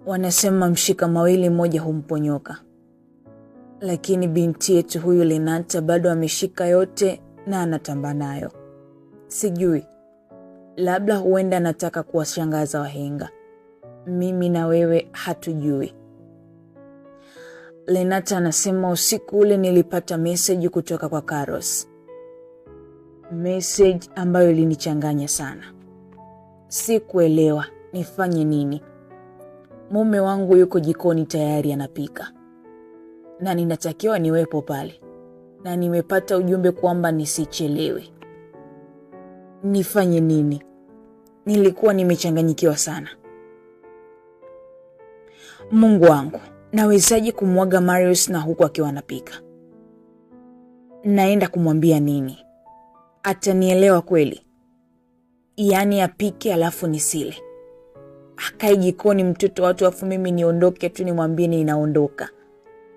Wanasema mshika mawili mmoja humponyoka. Lakini binti yetu huyu Lenata bado ameshika yote na anatamba nayo. Sijui, labda huenda anataka kuwashangaza wahenga. Mimi na wewe hatujui. Lenata anasema usiku ule nilipata message kutoka kwa Carlos. Message ambayo ilinichanganya sana. Sikuelewa nifanye nini. Mume wangu yuko jikoni tayari anapika. Na ninatakiwa niwepo pale. Na nimepata ujumbe kwamba nisichelewe. Nifanye nini? Nilikuwa nimechanganyikiwa sana. Mungu wangu, nawezaje kumwaga Marius na huku akiwa anapika? Naenda kumwambia nini? Atanielewa kweli? Yaani apike alafu nisile. Akae jikoni mtoto watu afu mimi niondoke tu nimwambie ninaondoka.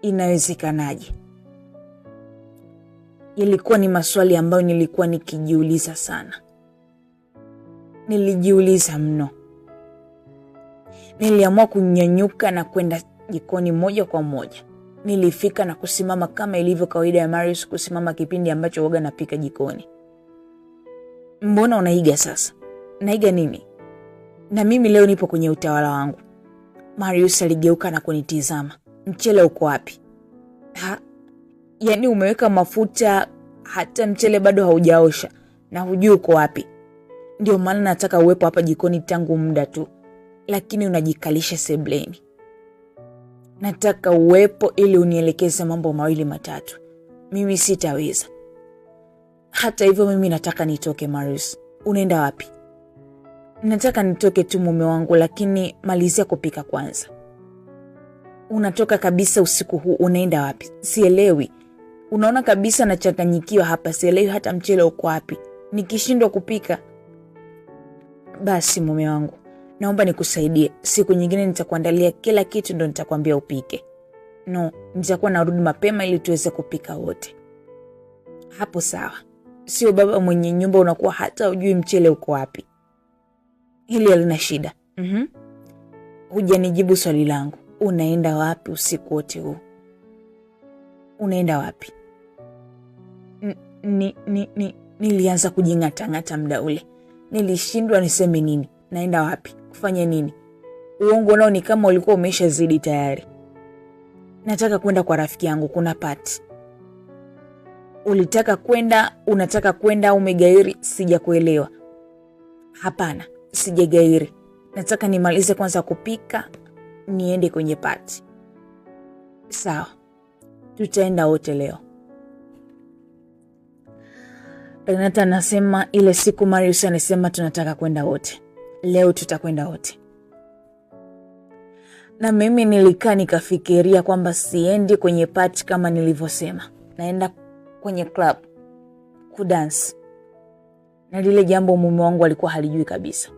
Inawezekanaje? Ilikuwa ni maswali ambayo nilikuwa nikijiuliza sana. Nilijiuliza mno. Niliamua kunyanyuka na kwenda jikoni moja kwa moja. Nilifika na kusimama kama ilivyo kawaida ya Marius kusimama kipindi ambacho huaga napika jikoni. Mbona unaiga sasa? Naiga nini? Na mimi leo nipo kwenye utawala wangu. Marius aligeuka na kunitizama. Mchele uko wapi? Yaani umeweka mafuta hata mchele bado haujaosha na hujui uko wapi. Ndio maana nataka uwepo hapa jikoni tangu muda tu. Lakini unajikalisha sebleni. Nataka uwepo ili unielekeze mambo mawili matatu. Mimi sitaweza. Hata hivyo mimi nataka nitoke Marius. Unaenda wapi? Nataka nitoke tu mume wangu, lakini malizia kupika kwanza. Unatoka kabisa usiku huu, unaenda wapi? Sielewi. Unaona kabisa nachanganyikiwa hapa, sielewi hata mchele uko wapi. Nikishindwa kupika. Basi mume wangu, naomba nikusaidie. Siku nyingine nitakuandalia kila kitu ndo nitakwambia upike. No, nitakuwa narudi mapema ili tuweze kupika wote. Hapo sawa. Sio baba mwenye nyumba unakuwa hata hujui mchele uko wapi. Hili halina shida. Hujanijibu swali langu. Unaenda wapi usiku wote huu? Unaenda wapi? Nilianza kujingata-ngata muda ule. Nilishindwa niseme nini. Naenda wapi? Kufanya nini? Uongo nao ni kama ulikuwa umeshazidi tayari. Nataka kwenda kwa rafiki yangu, kuna party. Ulitaka kwenda, unataka kwenda au umegairi? Sijakuelewa. Hapana, sijagairi. Nataka nimalize kwanza kupika, niende kwenye party. Sawa. Tutaenda wote leo. Renata anasema ile siku Marius anasema tunataka kwenda wote. Leo tutakwenda wote. Na mimi nilikaa nikafikiria kwamba siendi kwenye party kama nilivyosema. Naenda kwenye club kudance. Na lile jambo mume wangu alikuwa halijui kabisa.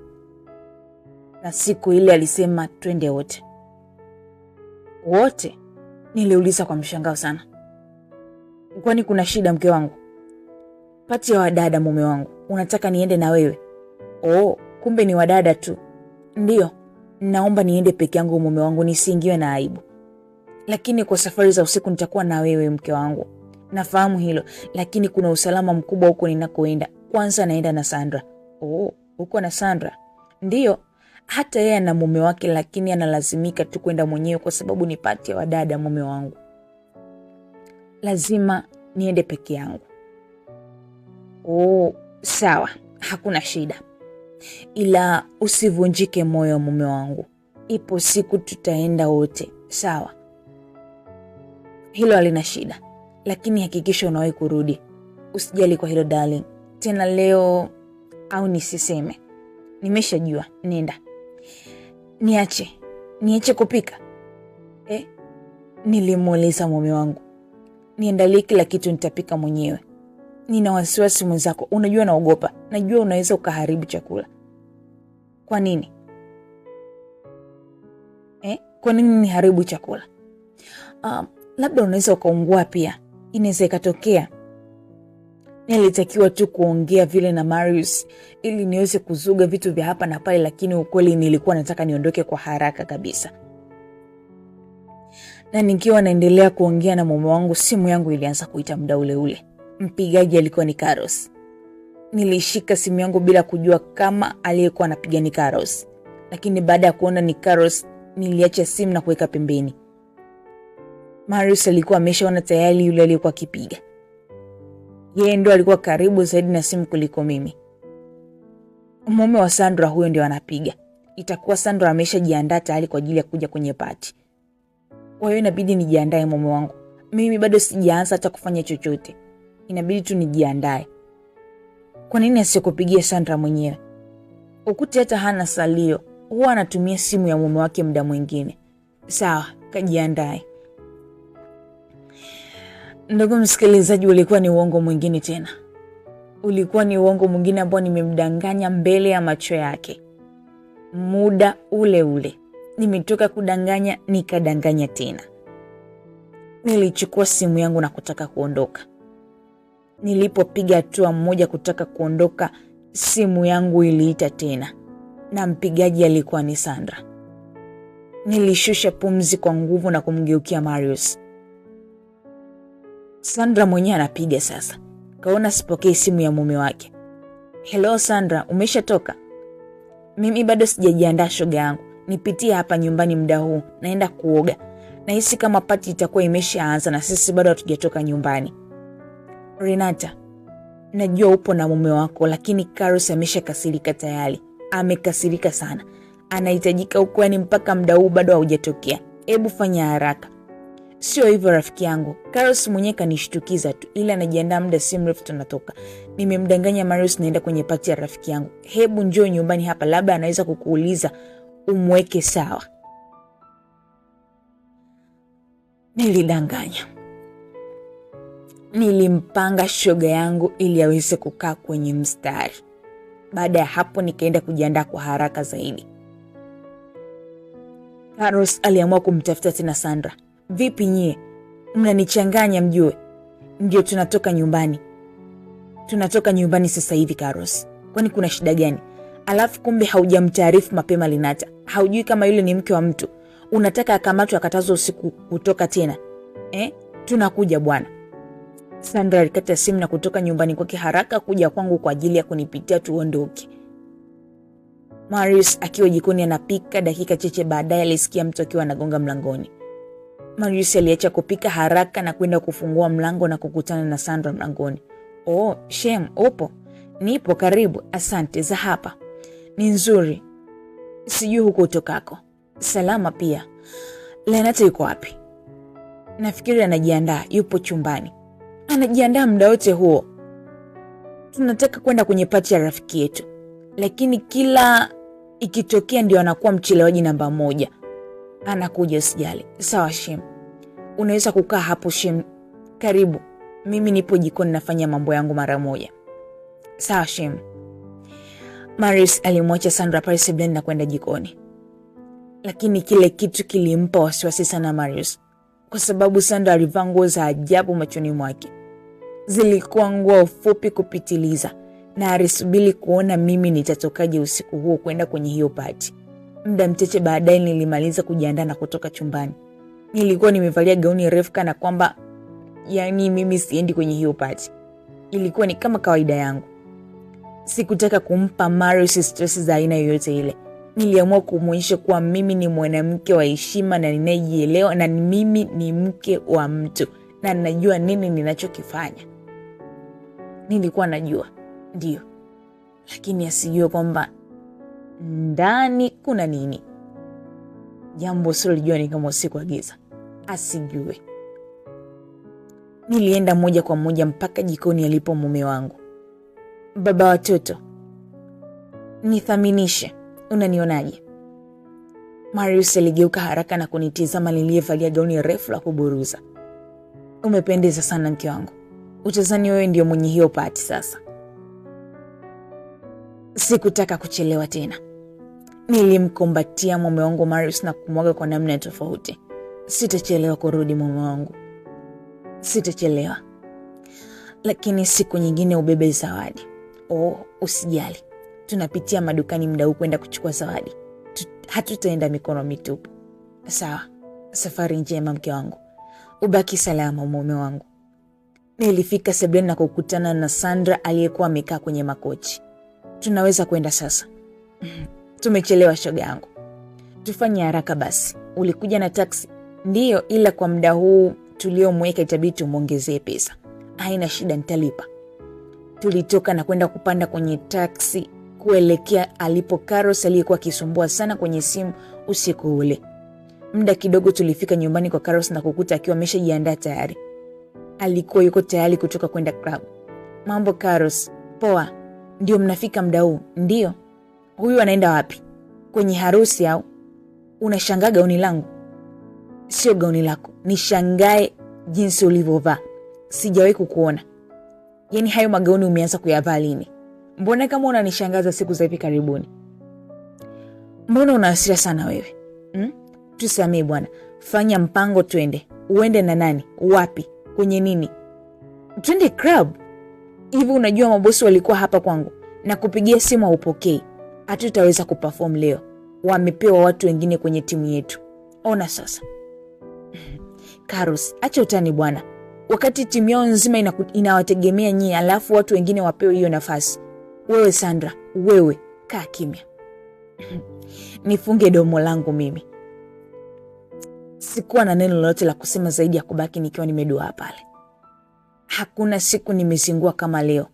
Na siku ile alisema twende wote. Wote? Niliuliza kwa mshangao sana. Kwani kuna shida mke wangu? Pati ya wadada mume wangu. Unataka niende na wewe? Oh, kumbe ni wadada tu. Ndio, naomba niende peke yangu mume wangu nisiingiwe na aibu. Lakini kwa safari za usiku nitakuwa na wewe mke wangu. Nafahamu hilo, lakini kuna usalama mkubwa huko ninakoenda. Kwanza naenda na Sandra. Oh, uko na Sandra? Ndio, hata yeye ana mume wake lakini analazimika tu kwenda mwenyewe kwa sababu ni pati ya wadada mume wangu. Lazima niende peke yangu. Oh, sawa, hakuna shida. Ila usivunjike moyo mume wangu. Ipo siku tutaenda wote, sawa? Hilo halina shida. Lakini hakikisha unawahi kurudi. Usijali kwa hilo darling. Tena leo au nisiseme. Nimeshajua, nenda. Niache kupika. Nilimuuliza mume wangu. Niandalie kila kitu nitapika mwenyewe. Nina wasiwasi mwenzako. Unajua naogopa. Najua unaweza ukaharibu chakula. Kwa nini? Kwa nini niharibu chakula? Labda unaweza ukaungua pia. Inaweza ikatokea. Nilitakiwa tu kuongea vile na Marius ili niweze kuzuga vitu vya hapa na pale, lakini ukweli nilikuwa nataka niondoke kwa haraka kabisa. Na nikiwa naendelea kuongea na mume wangu, simu yangu ilianza kuita muda ule ule. Mpigaji alikuwa ni Carlos. Nilishika simu yangu bila kujua kama aliyekuwa anapiga ni Carlos. Lakini baada ya kuona ni Carlos, niliacha simu na kuweka pembeni. Marius alikuwa ameshaona tayari yule aliyekuwa akipiga. Yeye ndo alikuwa karibu zaidi na simu kuliko mimi. Mume wa Sandra huyo ndio anapiga. Itakuwa Sandra ameshajiandaa tayari kwa ajili ya kuja kwenye party. Kwa hiyo inabidi nijiandae mume wangu. Mimi bado sijaanza hata kufanya chochote. Inabidi tu nijiandae. Kwa nini asikupigie Sandra mwenyewe? Ukute hata hana salio. Huwa anatumia simu ya mume wake muda mwingine. Sawa, kajiandae. Ndugu msikilizaji, ulikuwa ni uongo mwingine tena. Ulikuwa ni uongo mwingine ambao nimemdanganya mbele ya macho yake. Muda ule ule. Nimetoka kudanganya, nikadanganya tena. Nilichukua simu yangu na kutaka kuondoka. Nilipopiga hatua moja kutaka kuondoka, simu yangu iliita tena. Na mpigaji alikuwa ni Sandra. Nilishusha pumzi kwa nguvu na kumgeukia Marius. Sandra mwenyewe anapiga sasa. Kaona sipokei simu ya mume wake. Hello Sandra, umeshatoka? Mimi bado sijajiandaa shoga yangu. Nipitie hapa nyumbani muda huu, naenda kuoga. Nahisi kama party itakuwa imeshaanza na sisi bado hatujatoka nyumbani. Renata, najua upo na mume wako, lakini Carlos ameshakasirika tayari. Amekasirika sana. Anahitajika huko, yani mpaka muda huu bado haujatokea. Hebu fanya haraka. Sio hivyo rafiki yangu. Carlos mwenyewe kanishtukiza tu, ila anajiandaa muda si mrefu tunatoka. Nimemdanganya Marius naenda kwenye party ya rafiki yangu. Hebu njoo nyumbani hapa, labda anaweza kukuuliza umweke sawa. Nilidanganya. Nilimpanga shoga yangu ili aweze kukaa kwenye mstari. Baada ya hapo nikaenda kujiandaa kwa haraka zaidi. Carlos aliamua kumtafuta tena Sandra. Vipi nyie? Mnanichanganya mjue. Ndio tunatoka nyumbani. Tunatoka nyumbani sasa hivi Carlos. Kwani kuna shida gani? Alafu kumbe haujamtaarifu mapema Linata. Haujui kama yule ni mke wa mtu. Unataka akamatwe akatazwe usiku kutoka tena. Tunakuja bwana. Sandra alikata simu na kutoka nyumbani kwake haraka kuja kwangu kwa ajili ya kunipitia tuondoke. Marius akiwa jikoni anapika, dakika chache baadaye alisikia mtu akiwa anagonga mlangoni. Marius aliacha kupika haraka na kwenda kufungua mlango na kukutana na Sandra mlangoni. Oh, Shem, upo? Nipo, karibu. Asante, za hapa. Ni nzuri. Sijui huko utokako. Salama pia. Lenata yuko wapi? Nafikiri anajiandaa, yupo chumbani. Anajiandaa muda wote huo? Tunataka kwenda kwenye party ya rafiki yetu. Lakini kila ikitokea ndio anakuwa mchelewaji namba 1. Anakuja usijali. Sawa Shem. Unaweza kukaa hapo Shem. Karibu. Mimi nipo jikoni nafanya mambo yangu mara moja. Sawa Shem. Marius alimwacha Sandra pale sebuleni na kwenda jikoni. Lakini kile kitu kilimpa wasiwasi sana Marius. Kwa sababu Sandra alivaa nguo za ajabu machoni mwake. Zilikuwa nguo fupi kupitiliza. Na alisubiri kuona mimi nitatokaje usiku huo kwenda kwenye hiyo party. Muda mchache baadaye nilimaliza kujiandaa na kutoka chumbani. Nilikuwa nimevalia gauni refu kana kwamba yani mimi siendi kwenye hiyo party. Ilikuwa ni kama kawaida yangu. Sikutaka kumpa Marius stress za aina yoyote ile. Niliamua kumuonyesha kuwa mimi ni mwanamke wa heshima na ninayejielewa na mimi ni mke wa mtu na ninajua nini ninachokifanya. Nilikuwa najua, ndio. Lakini asijue kwamba ndani kuna nini. Jambo silijua ni kama usiku wa giza. Asijue. Nilienda moja kwa moja mpaka jikoni alipo mume wangu. Baba watoto, nithaminishe. Unanionaje? Marius aligeuka haraka na kunitizama niliyevalia gauni refu la kuburuza. Umependeza sana mke wangu. Utazani wewe ndio mwenye hiyo party sasa. Sikutaka kuchelewa tena. Nilimkumbatia mume wangu Marius na kumwaga kwa namna tofauti. Sitachelewa kurudi mume wangu. Sitachelewa. Lakini siku nyingine ubebe zawadi. Oh, usijali. Tunapitia madukani muda huu kwenda kuchukua zawadi. Hatutaenda mikono mitupu. Sawa. Safari njema mke wangu. Ubaki salama mume wangu. Nilifika sebuleni na kukutana na Sandra aliyekuwa amekaa kwenye makochi. Tunaweza kwenda sasa? Tumechelewa shoga yangu. Tufanye haraka basi. Ulikuja na taksi? Ndiyo, ila kwa muda huu tuliomweka itabidi tumuongezee pesa. Haina shida, nitalipa. Tulitoka na kwenda kupanda kwenye taksi kuelekea alipo Carlos aliyekuwa akisumbua sana kwenye simu usiku ule. Muda kidogo tulifika nyumbani kwa Carlos na kukuta akiwa ameshajiandaa tayari. Alikuwa yuko tayari kutoka kwenda club. Mambo Carlos? Poa. Ndio mnafika muda huu? Ndio. Huyu anaenda wapi? Kwenye harusi au? Unashangaa gauni langu? Sio gauni lako. Nishangae jinsi ulivyovaa. Sijawahi kukuona. Yaani hayo magauni umeanza kuyavaa lini? Mbona kama unanishangaza siku za hivi karibuni? Mbona una hasira sana wewe? Tusamee bwana. Fanya mpango twende. Uende na nani? Wapi? Kwenye nini? Twende club. Hivi unajua mabosi walikuwa hapa kwangu na kupigia simu haupokei. Hatutaweza kuperform leo. Wamepewa watu wengine kwenye timu yetu. Ona sasa. Carlos, acha utani bwana. Wakati timu yao nzima inawategemea nyinyi, alafu watu wengine wapewe hiyo nafasi. Wewe Sandra, wewe kaa kimya. Nifunge domo langu mimi. Sikuwa na neno lolote la kusema zaidi ya kubaki nikiwa nimeduaa pale. Hakuna siku nimezingua kama leo.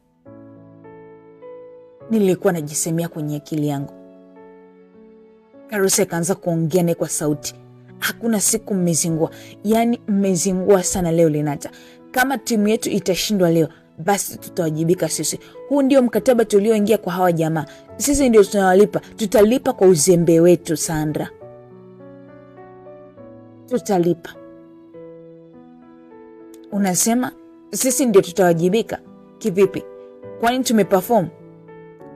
Nilikuwa najisemea kwenye akili yangu. Carlos akaanza kuongea naye kwa sauti. Hakuna siku mmezingua. Yaani mmezingua sana leo Lenata. Kama timu yetu itashindwa leo, basi tutawajibika sisi. Huu ndio mkataba tulioingia kwa hawa jamaa. Sisi ndio tunawalipa. Tutalipa kwa uzembe wetu Sandra. Tutalipa. Unasema sisi ndio tutawajibika? Kivipi? Kwani tumeperform?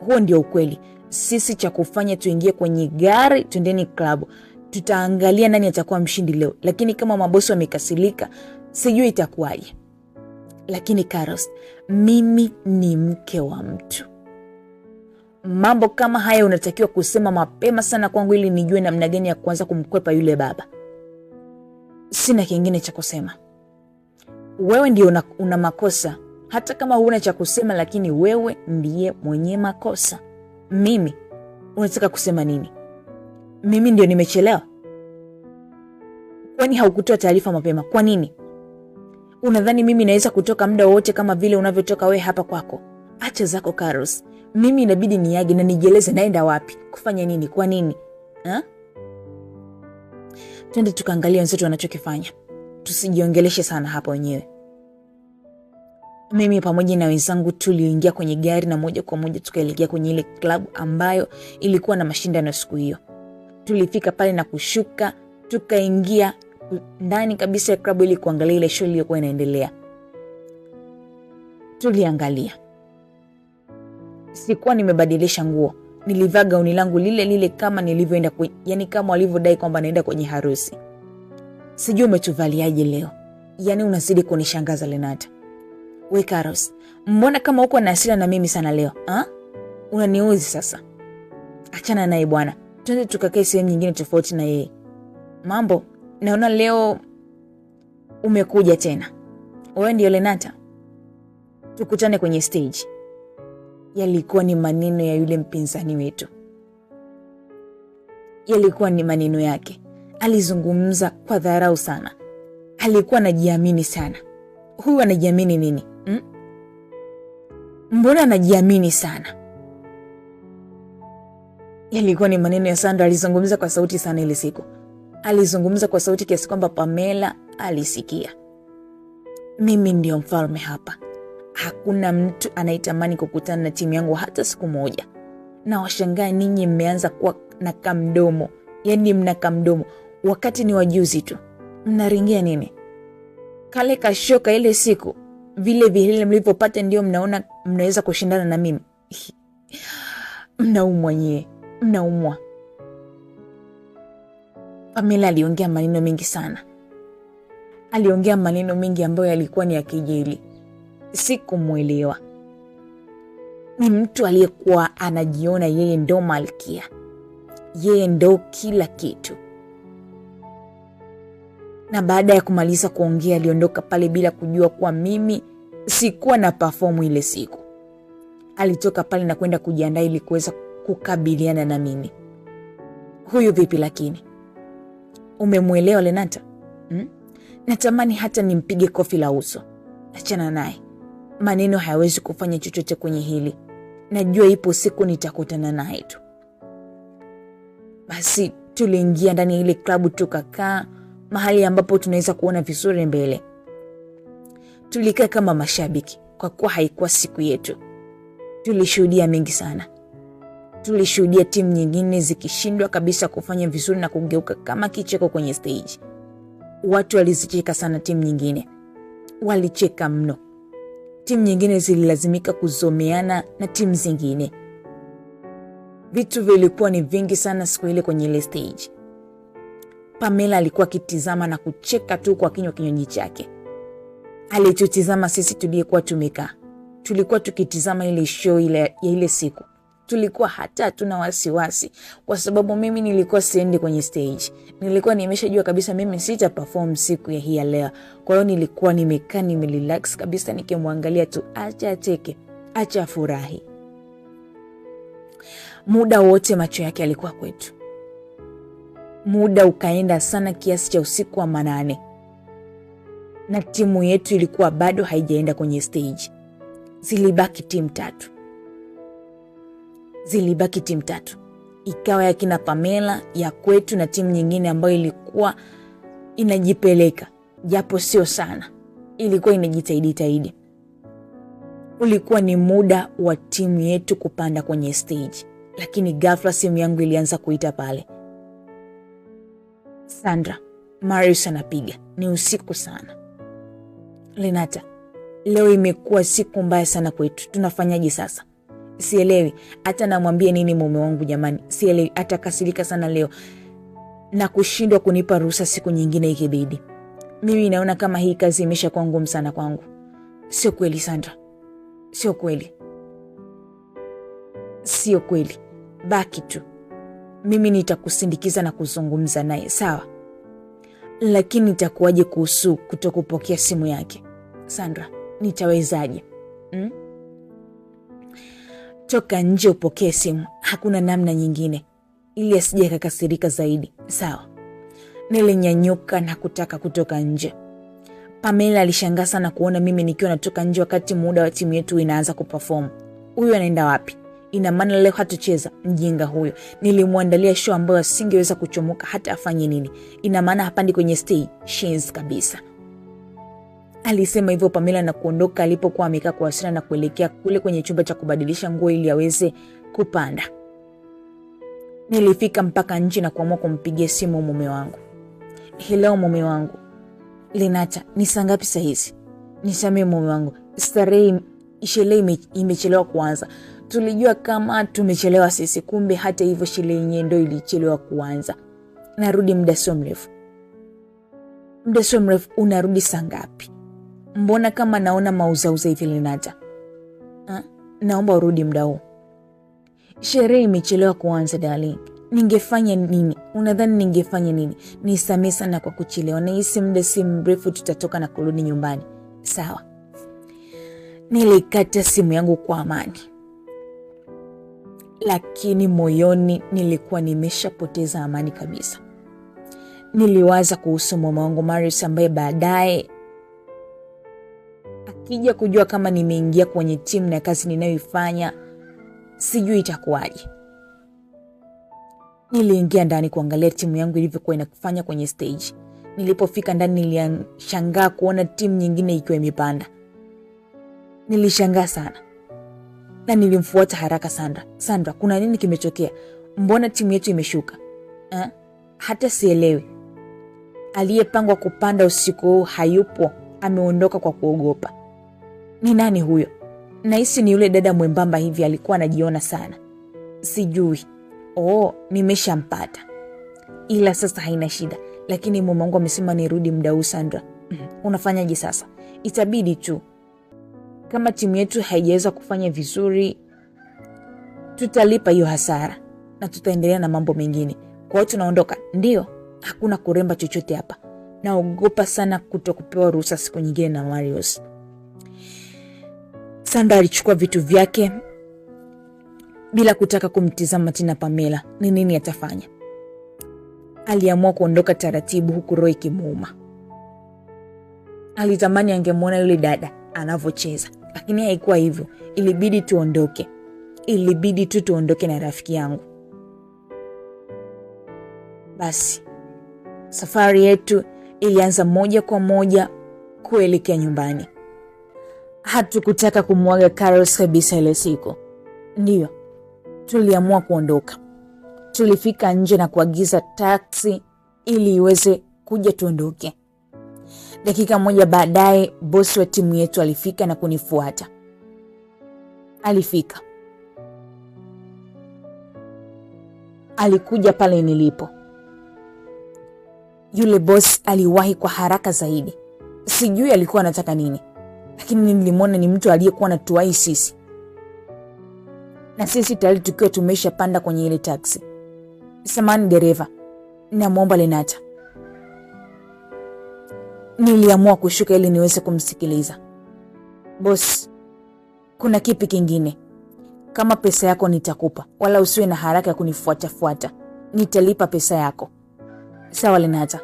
Huo ndio ukweli. Sisi cha kufanya tuingie kwenye gari, twendeni club. Tutaangalia nani atakuwa mshindi leo. Lakini kama mabosi wamekasirika, sijui itakuwaje. Lakini Carlos, mimi ni mke wa mtu. Mambo kama haya unatakiwa kusema mapema sana kwangu ili nijue namna gani ya kuanza kumkwepa yule baba. Sina kingine cha kusema. Wewe ndio una makosa. Hata kama huna cha kusema, lakini wewe ndiye mwenye makosa. Mimi, unataka kusema nini? Mimi ndio nimechelewa? Kwani haukutoa taarifa mapema? Kwa nini? Unadhani mimi naweza kutoka muda wote kama vile unavyotoka wewe hapa kwako? Acha zako Carlos. Mimi inabidi niage na nijieleze naenda wapi, kufanya nini, kwa nini? Twende tukaangalia wenzetu wanachokifanya. Tusijiongeleshe sana hapa wenyewe. Mimi pamoja na wenzangu tuliingia kwenye gari na moja kwa moja tukaelekea kwenye ile club ambayo ilikuwa na mashindano siku hiyo. Tulifika pale na kushuka, tukaingia ndani kabisa ya club ili kuangalia ile show iliyokuwa inaendelea. Tuliangalia. Sikuwa nimebadilisha nguo. Nilivaa gauni langu lile lile kama nilivyoenda yani kama walivyodai kwamba naenda kwenye harusi. Sijui umetuvaliaje leo. Yaani unazidi kunishangaza Lenata. We Carlos, mbona kama uko na hasira na mimi sana leo? Unaniuzi sasa. Achana naye bwana. Twende tukakae sehemu nyingine tofauti na yeye. Mambo, naona leo umekuja tena. Wewe ndio Lenata? Tukutane kwenye stage. Yalikuwa ni maneno ya yule mpinzani wetu. Yalikuwa ni maneno yake. Alizungumza kwa dharau sana. Alikuwa anajiamini sana. Huyu anajiamini nini? Mbona anajiamini sana? Yalikuwa ni maneno ya Sandra. Alizungumza kwa sauti sana ile siku. Alizungumza kwa sauti kiasi kwamba Pamela alisikia. Mimi ndio mfalme hapa. Hakuna mtu anaitamani kukutana na timu yangu hata siku moja. Na washangaa ninyi mmeanza kuwa na kamdomo. Yaani mna kamdomo. Wakati ni wajuzi tu. Mnaringia nini? Kale kashoka ile siku. Vile mlipopata ndio mnaona mnaweza kushindana na mimi. Mnaumwa nyie. Mnaumwa. Pamela aliongea maneno mengi sana. Aliongea maneno mengi ambayo yalikuwa ni ya kejeli. Sikumuelewa. Ni mtu aliyekuwa anajiona yeye ndo malkia. Yeye ndo kila kitu. Na baada ya kumaliza kuongea aliondoka pale bila kujua kuwa mimi sikuwa na perform ile siku. Alitoka pale na kwenda kujiandaa ili kuweza kukabiliana na mimi. Huyu vipi lakini? Umemuelewa Lenata? Natamani hata nimpige kofi la uso. Achana naye. Maneno hayawezi kufanya chochote kwenye hili. Najua ipo siku nitakutana naye tu. Basi tuliingia ndani ya ile klabu tukakaa mahali ambapo tunaweza kuona vizuri mbele. Tulikaa kama mashabiki kwa kuwa haikuwa siku yetu. Tulishuhudia mengi sana. Tulishuhudia timu nyingine zikishindwa kabisa kufanya vizuri na kugeuka kama kicheko kwenye stage. Watu walizicheka sana timu nyingine. Walicheka mno. Timu nyingine zililazimika kuzomeana na timu zingine. Vitu vilikuwa ni vingi sana siku ile kwenye ile stage. Pamela alikuwa akitizama na kucheka tu kwa kinywa kinywaji chake. Alitutizama sisi tuliyekuwa tumekaa. Tulikuwa tukitizama ile show ya ile siku. Tulikuwa hata hatuna wasiwasi kwa sababu mimi nilikuwa siendi kwenye stage. Nilikuwa nimeshajua kabisa mimi sita perform siku ya hii leo. Kwa hiyo nilikuwa nimekaa nimerelax kabisa nikimwangalia tu, acha acheke, acha afurahi. Muda wote macho yake alikuwa kwetu. Muda ukaenda sana kiasi cha usiku wa 8. Na timu yetu ilikuwa bado haijaenda kwenye stage. Zilibaki timu tatu. Ikawa ya kina Pamela, ya kwetu na timu nyingine ambayo ilikuwa inajipeleka. Japo sio sana. Ilikuwa inajitahidi. Ulikuwa ni muda wa timu yetu kupanda kwenye stage. Lakini ghafla simu yangu ilianza kuita pale. Sandra, Marius anapiga. Ni usiku sana. Lenata, leo imekuwa siku mbaya sana kwetu. Tunafanyaje sasa? Sielewi. Hata namwambia nini mume wangu jamani. Sielewi. Atakasirika sana leo. Na kushindwa kunipa ruhusa siku nyingine ikibidi. Mimi naona kama hii kazi imeshakuwa ngumu sana kwangu. Sio kweli Sandra. Sio kweli. Baki tu. Mimi nitakusindikiza na kuzungumza naye, sawa? Lakini itakuwaje kuhusu kutokupokea simu yake? Sandra, nitawezaje? Toka nje upokee simu. Hakuna namna nyingine. Ili asije akakasirika zaidi, sawa? Nilinyanyuka na kutaka kutoka nje. Pamela alishangaa sana kuona mimi nikiwa natoka nje wakati muda wa timu yetu inaanza kuperform. Huyu anaenda wapi? Ina maana leo hatucheza? Mjinga huyo. Nilimwandalia show ambayo asingeweza kuchomoka hata afanye nini. Ina maana hapandi kwenye stage? Shenzi kabisa. Alisema hivyo Pamela na kuondoka alipokuwa amekaa kwa hasira na kuelekea kule kwenye chumba cha kubadilisha nguo ili aweze kupanda. Nilifika mpaka nje na kuamua kumpigia simu mume wangu. Hello mume wangu. Lenata, ni saa ngapi saa hizi? Nisamee mume wangu. Sherehe imechelewa kuanza. Tulijua kama tumechelewa sisi, kumbe hata hivyo sherehe yenyewe ndio ilichelewa kuanza. Narudi muda sio mrefu. Muda sio mrefu? Unarudi saa ngapi? Mbona kama naona mauzauza hivi Lenata? Naomba urudi muda huu. Sherehe imechelewa kuanza darling. Ningefanya nini? Unadhani ningefanya nini? Nisamee sana kwa kuchelewa. Nahisi muda si mrefu tutatoka na kurudi nyumbani. Sawa. Nilikata simu yangu kwa amani. Lakini moyoni nilikuwa nimeshapoteza amani kabisa. Niliwaza kuhusu mume wangu Marius ambaye baadaye akija kujua kama nimeingia kwenye timu na kazi ninayoifanya, sijui itakuwaje. Niliingia ndani kuangalia timu yangu ilivyokuwa inafanya kwenye stage. Nilipofika ndani nilishangaa kuona timu nyingine ikiwa imepanda. Nilishangaa sana. Na nilimfuata haraka Sandra. Sandra, kuna nini kimetokea? Mbona timu yetu imeshuka? Hata sielewi. Aliyepangwa kupanda usiku huu hayupo. Ameondoka kwa kuogopa. Ni nani huyo? Nahisi ni yule dada mwembamba hivi, alikuwa anajiona sana. Sijui. Nimeshampata. Ila sasa haina shida. Lakini mume wangu amesema nirudi muda huu Sandra. Unafanyaje sasa? Itabidi tu. Kama timu yetu haijaweza kufanya vizuri, tutalipa hiyo hasara na tutaendelea na mambo mengine. Kwa hiyo tunaondoka? Ndio. Hakuna kuremba chochote hapa. naogopa sana kutokupewa ruhusa siku nyingine na Marius. Sandra alichukua vitu vyake bila kutaka kumtizama tena Pamela ni nini atafanya. Aliamua kuondoka taratibu huku roho ikimuuma. Alitamani angemwona yule dada anavyocheza, lakini haikuwa hivyo. Ilibidi tuondoke. Ilibidi tuondoke na rafiki yangu. Basi safari yetu ilianza moja kwa moja kuelekea nyumbani. Hatukutaka kumwaga Carlos kabisa ile siku. Ndio, tuliamua kuondoka. Tulifika nje na kuagiza taksi ili iweze kuja tuondoke. Dakika moja baadaye bosi wa timu yetu alifika na kunifuata. Alifika. Alikuja pale nilipo. Yule boss aliwahi kwa haraka zaidi. Sijui alikuwa anataka nini, lakini nilimwona ni mtu aliyekuwa anatuwahi sisi. Na sisi tayari tukiwa tumeshapanda kwenye ile taksi. Samahani dereva, namuomba Lenata. Niliamua kushuka ili niweze kumsikiliza. Boss, kuna kipi kingine? Kama pesa yako nitakupa, wala usiwe na haraka ya kunifuata. Nitalipa pesa yako. Sawa Lenata,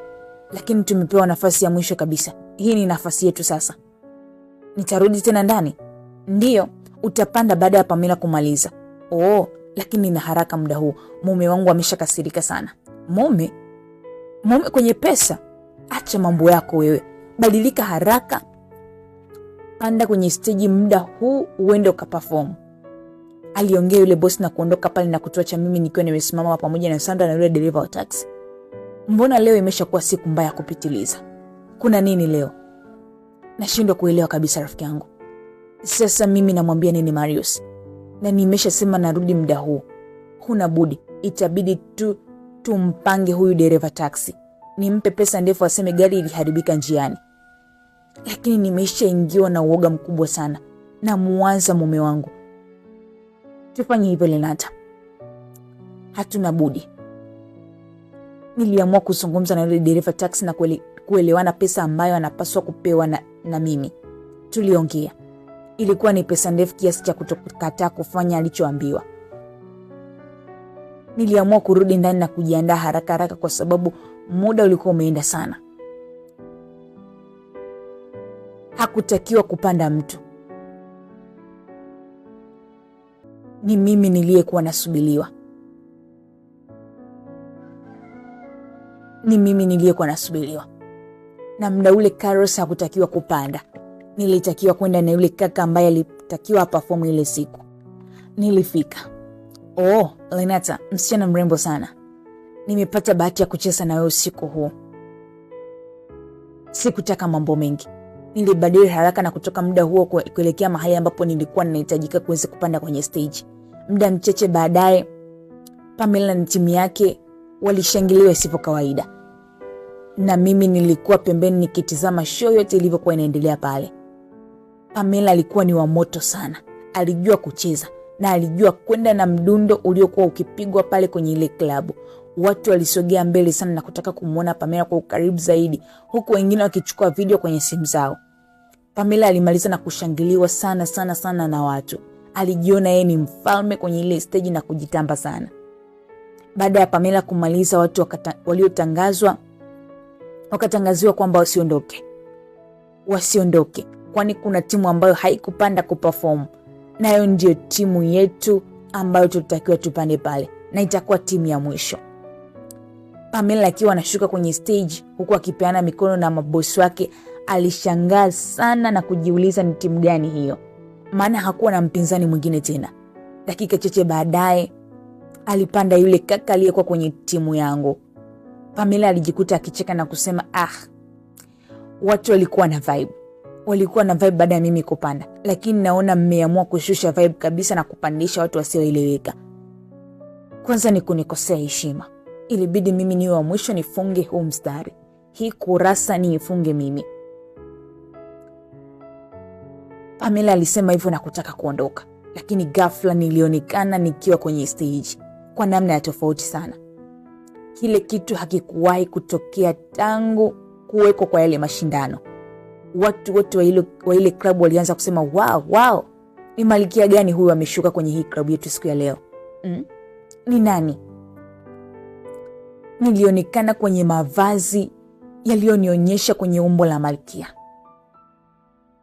lakini tumepewa nafasi ya mwisho kabisa. Hii ni nafasi yetu sasa. Nitarudi tena ndani? Ndio, utapanda baada ya Pamela kumaliza. Lakini nina haraka muda huu. Mume wangu ameshakasirika sana. Mume kwenye pesa? Acha mambo yako wewe. Badilika haraka. Panda kwenye stage muda huu uende ukaperform. Aliongea yule boss na kuondoka pale na kutuacha mimi nikiwa nimesimama pamoja na Sandra na yule dereva wa taxi. Mbona leo imeshakuwa siku mbaya kupitiliza? Kuna nini leo? Nashindwa kuelewa kabisa rafiki yangu. Sasa mimi namwambia nini Marius? Na nimeshasema narudi muda huu. Huna budi, itabidi tumpange huyu dereva taxi. Nimpe pesa ndefu aseme gari iliharibika njiani. Lakini nimeshaingiwa na uoga mkubwa sana. Na muanza mume wangu. Tufanye hivyo Lenata. Hatuna budi. Niliamua kuzungumza na yule dereva taxi na kuelewana pesa ambayo anapaswa kupewa na mimi. Tuliongea. Ilikuwa ni pesa ndefu kiasi cha kutokataa kufanya alichoambiwa. Niliamua kurudi ndani na kujiandaa haraka kwa sababu muda ulikuwa umeenda sana. Hakutakiwa kupanda mtu. Ni mimi niliyekuwa nasubiriwa. Na muda ule Carlos hakutakiwa kupanda. Nilitakiwa kwenda na yule kaka ambaye alitakiwa perform ile siku. Nilifika. Lenata, msichana mrembo sana. Nimepata bahati ya kucheza na wewe usiku huu. Sikutaka mambo mengi. Nilibadili haraka na kutoka muda huo kuelekea mahali ambapo nilikuwa ninahitajika kuweza kupanda kwenye stage. Muda mchache baadaye Pamela na timu yake walishangilia isivyo kawaida. Na mimi nilikuwa pembeni nikitizama show yote ilivyokuwa inaendelea pale. Pamela alikuwa ni wa moto sana. Alijua kucheza na alijua kwenda na mdundo uliokuwa ukipigwa pale kwenye ile klabu. Watu walisogea mbele sana na kutaka kumuona Pamela kwa ukaribu zaidi, huku wengine wakichukua video kwenye simu zao. Pamela alimaliza na kushangiliwa sana na watu. Alijiona yeye ni mfalme kwenye ile stage na kujitamba sana. Baada ya Pamela kumaliza, watu wakatangaziwa kwamba wasiondoke, kwani kuna timu ambayo haikupanda kuperform. Nayo ndio timu yetu ambayo tutakiwa tupande pale, na itakuwa timu ya mwisho. Pamela akiwa anashuka kwenye stage huku akipeana mikono na mabosi wake, alishangaa sana na kujiuliza ni timu gani hiyo, maana hakuwa na mpinzani mwingine tena. Dakika chache baadaye alipanda yule kaka aliyekuwa kwenye timu yangu. Pamela alijikuta akicheka na kusema, watu walikuwa na vibe baada ya mimi kupanda, lakini naona mmeamua kushusha vibe kabisa na kupandisha watu wasioeleweka. Kwanza ni kunikosea heshima. Ilibidi mimi niwe wa mwisho nifunge huu mstari. Hii kurasa niifunge mimi. Pamela alisema hivyo na kutaka kuondoka, lakini ghafla nilionekana nikiwa kwenye stage kwa namna ya tofauti sana. Kile kitu hakikuwahi kutokea tangu kuweko kwa yale mashindano. Watu wote wa ile klabu walianza kusema wow, ni malkia gani huyu ameshuka kwenye hii klabu yetu siku ya leo? Ni nani? Nilionekana kwenye mavazi yaliyonionyesha kwenye umbo la malkia.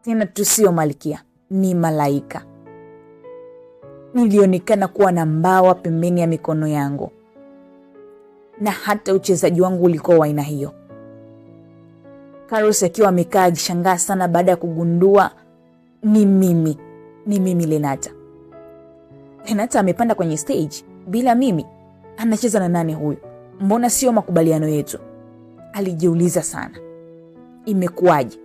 Tena tusio malkia, ni malaika. Nilionekana kuwa na mbawa pembeni ya mikono yangu. Na hata uchezaji wangu ulikuwa wa aina hiyo. Carlos akiwa amekaa akishangaa sana baada ya kugundua ni mimi Lenata. Lenata amepanda kwenye stage bila mimi. Anacheza na nani huyu? Mbona sio makubaliano yetu? Alijiuliza sana. Imekuwaje?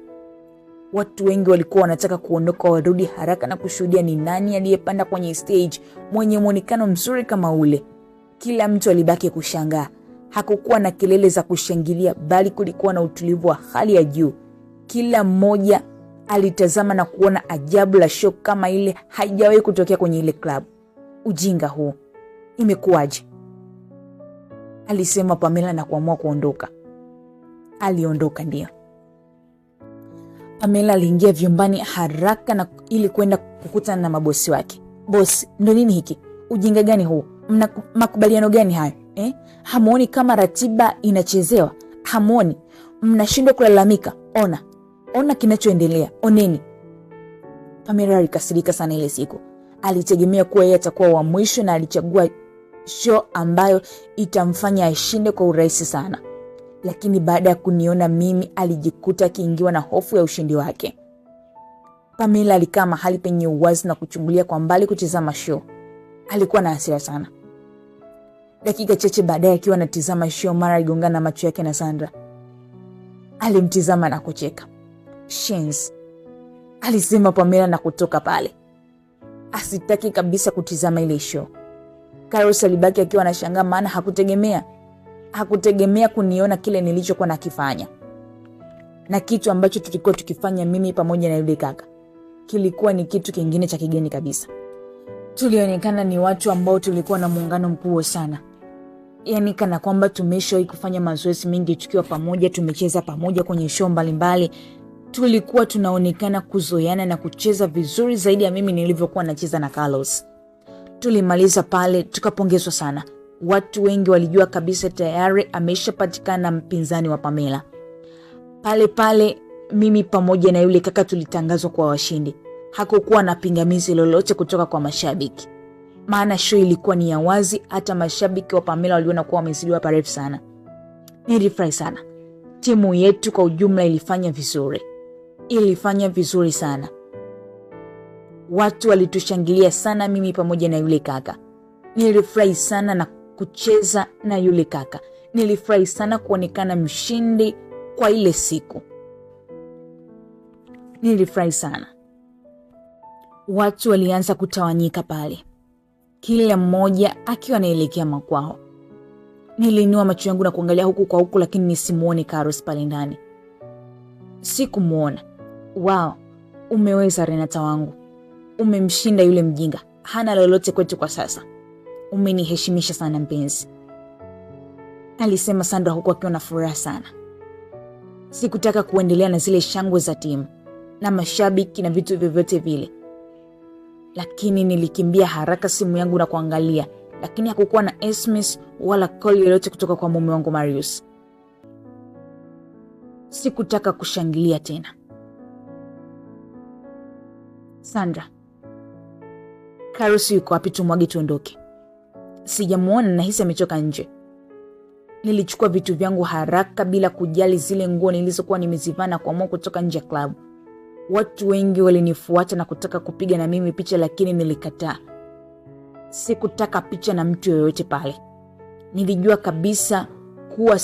Watu wengi walikuwa wanataka kuondoka warudi haraka na kushuhudia ni nani aliyepanda kwenye stage mwenye muonekano mzuri kama ule. Kila mtu alibaki kushangaa. Hakukuwa na kelele za kushangilia, bali kulikuwa na utulivu wa hali ya juu. Kila mmoja alitazama na kuona ajabu la show kama ile haijawahi kutokea kwenye ile club. Ujinga huu. Imekuwaje? Alisema Pamela na kuamua kuondoka. Aliondoka ndio. Pamela aliingia vyumbani haraka na ili kwenda kukutana na mabosi wake. Bosi, ndo nini hiki? Ujinga gani huu? Mna makubaliano gani hayo? Hamuoni kama ratiba inachezewa? Hamuoni? Mnashindwa kulalamika? Ona kinachoendelea. Oneni. Pamela alikasirika sana ile siku. Alitegemea kuwa yeye atakuwa wa mwisho na alichagua show ambayo itamfanya ashinde kwa urahisi sana. Lakini baada ya kuniona mimi alijikuta akiingiwa na hofu ya ushindi wake. Pamela alikaa mahali penye uwazi na kuchungulia kwa mbali kutizama show. Alikuwa na hasira sana. Dakika chache baadaye akiwa anatizama show mara aligongana na macho yake na Sandra. Alimtizama na kucheka. "Shins," alisema Pamela na kutoka pale. Asitaki kabisa kutizama ile show. Carlos alibaki akiwa anashangaa maana hakutegemea kuniona kile nilichokuwa nakifanya. Na kitu ambacho tulikuwa tukifanya mimi pamoja na yule kaka kilikuwa ni kitu kingine cha kigeni kabisa. Tulionekana ni watu ambao tulikuwa na muungano mkubwa sana. Yaani kana kwamba tumeshawahi kufanya mazoezi mengi tukiwa pamoja, tumecheza pamoja kwenye show mbalimbali. Tulikuwa tunaonekana kuzoeana na kucheza vizuri zaidi ya mimi nilivyokuwa nacheza na Carlos. Tulimaliza pale tukapongezwa sana. Watu wengi walijua kabisa tayari ameshapatikana mpinzani wa Pamela. Pale mimi pamoja na yule kaka tulitangazwa kwa washindi. Hakukuwa na pingamizi lolote kutoka kwa mashabiki. Maana show ilikuwa ni ya wazi, hata mashabiki wa Pamela waliona kuwa wamezidiwa parefu sana. Nilifurahi sana. Timu yetu kwa ujumla ilifanya vizuri sana. Watu walitushangilia sana mimi pamoja na yule kaka. Nilifurahi sana na kucheza na yule kaka. Nilifurahi sana kuonekana mshindi kwa ile siku. Nilifurahi sana. Watu walianza kutawanyika pale. Kila mmoja akiwa anaelekea makwao. Niliinua macho yangu na kuangalia huku kwa huku lakini nisimuone Carlos pale ndani. Sikumuona. Wow, umeweza Renata wangu. Umemshinda yule mjinga. Hana lolote kwetu kwa sasa. Umeniheshimisha sana mpenzi. Alisema Sandra huku akiwa na furaha sana. Sikutaka kuendelea na zile shangwe za timu na mashabiki na vitu vyovyote vile. Lakini nilikimbia haraka simu yangu na kuangalia, lakini hakukuwa na SMS wala call yoyote kutoka kwa mume wangu Marius. Sikutaka kushangilia tena. Sandra, Carlos yuko wapi? Tumwage tuondoke. Sijamuona na hisi amechoka nje. Nilichukua vitu vyangu haraka bila kujali zile nguo nilizokuwa nimezivaa na kuamua kutoka nje ya klabu. Watu wengi walinifuata na kutaka kupiga na mimi picha lakini nilikataa. Sikutaka picha na mtu yoyote pale. Nilijua kabisa kuwa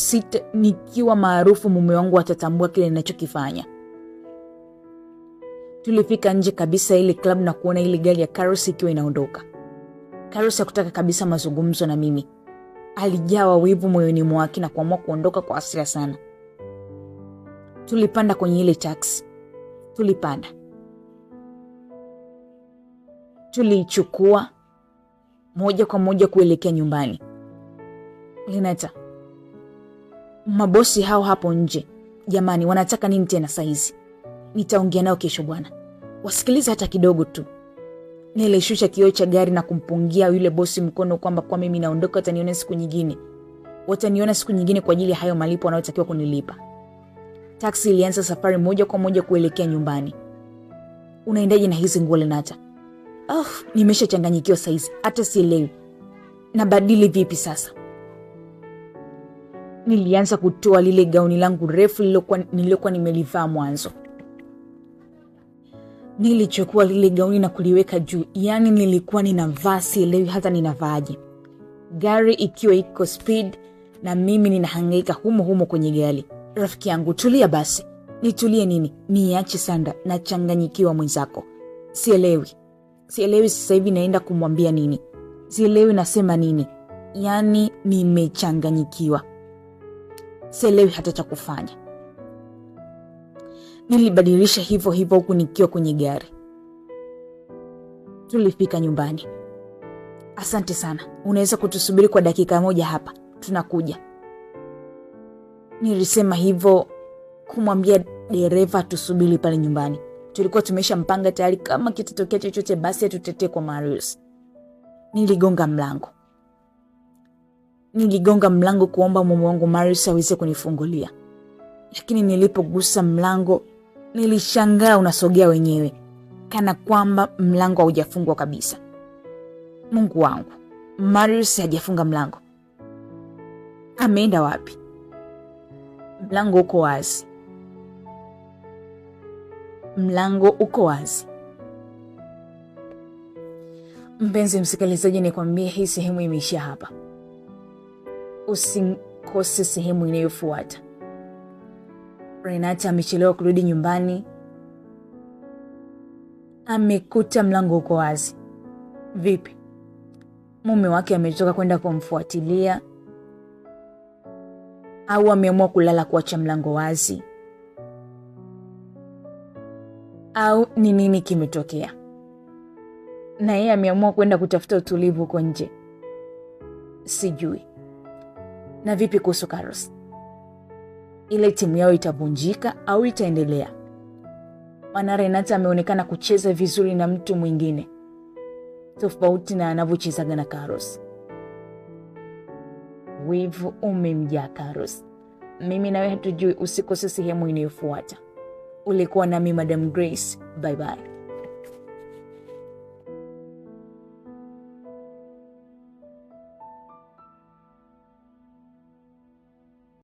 nikiwa maarufu mume wangu atatambua kile ninachokifanya. Tulifika nje kabisa ile klabu na kuona ile gari ya Carlos ikiwa inaondoka. Carlos hakutaka kabisa mazungumzo na mimi. Alijawa wivu moyoni mwake na kuamua kuondoka kwa hasira sana. Tulipanda kwenye ile taxi. Tulichukua moja kwa moja kuelekea nyumbani. Lenata, mabosi hao hapo nje Jamani, wanataka nini tena saizi? Nitaongea nao kesho bwana. Wasikilize hata kidogo tu. Nilishusha kioo cha gari na kumpungia yule bosi mkono kwamba kwa mimi naondoka, wataniona siku nyingine. Wataniona siku nyingine kwa ajili ya hayo malipo wanayotakiwa kunilipa. Taksi ilianza safari moja kwa moja kuelekea nyumbani. Unaendaje na hizi nguo Lenata? Nimeshachanganyikiwa saizi, hata sielewi. Nabadili vipi sasa? Nilianza kutoa lile gauni langu refu nililokuwa nimelivaa mwanzo. Nilichukua lile gauni na kuliweka juu. Yaani nilikuwa ninavaa sielewi hata ninavaaje. Gari ikiwa iko speed na mimi ninahangaika humo kwenye gari. Rafiki yangu, tulia basi. Nitulie nini? Niache Sanda, nachanganyikiwa mwenzako. Sielewi sasa hivi naenda kumwambia nini. Sielewi nasema nini. Yaani nimechanganyikiwa. Sielewi hata cha kufanya. Nilibadilisha hivyo huku nikiwa kwenye gari. Tulifika nyumbani. Asante sana. Unaweza kutusubiri kwa dakika moja hapa? Tunakuja. Nilisema hivyo kumwambia dereva tusubiri pale nyumbani. Tulikuwa tumeshampanga tayari kama kitatokea chochote basi tutetee kwa Marius. Niligonga mlango kuomba mume wangu Marius aweze kunifungulia. Lakini nilipogusa mlango nilishangaa unasogea wenyewe, kana kwamba mlango haujafungwa kabisa. Mungu wangu, Marius hajafunga mlango. Ameenda wapi? Mlango uko wazi. Mpenzi msikilizaji, nikwambie hii sehemu imeishia hapa. Usikose sehemu inayofuata. Renata amechelewa kurudi nyumbani. Amekuta mlango uko wazi. Vipi? Mume wake ametoka kwenda kumfuatilia au ameamua kulala kuacha mlango wazi? Au ni nini kimetokea? Na yeye ameamua kwenda kutafuta utulivu huko nje. Sijui. Na vipi kuhusu Carlos? Ile timu yao itavunjika au itaendelea? Maana Renata ameonekana kucheza vizuri na mtu mwingine, tofauti na anavyochezaga na Carlos. Wivu umemjaa Carlos. Mimi nawe hatujui. Usikose sehemu inayofuata. Ulikuwa nami Madam Grace. Bye bye.